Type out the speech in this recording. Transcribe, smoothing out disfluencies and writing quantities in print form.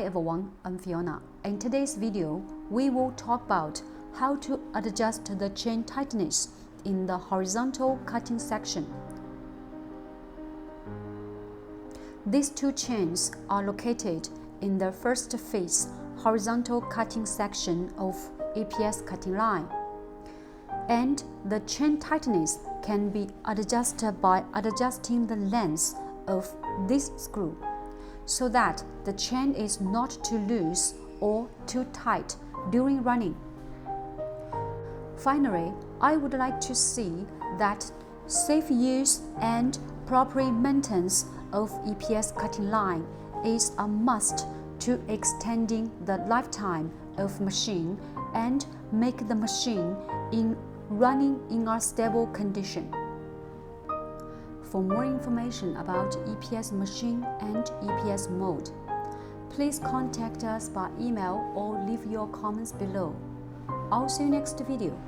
Hi everyone, I'm Fiona. In today's video, we will talk about how to adjust the chain tightness in the horizontal cutting section. These two chains are located in the first face horizontal cutting section of EPS cutting line, and the chain tightness can be adjusted by adjusting the length of this screw, so that the chain is not too loose or too tight during running. Finally, I would like to see that safe use and proper maintenance of EPS cutting line is a must to extending the lifetime of machine and make the machine running in a stable condition. For more information about EPS machine and EPS mode, please contact us by email or leave your comments below. I'll see you next video.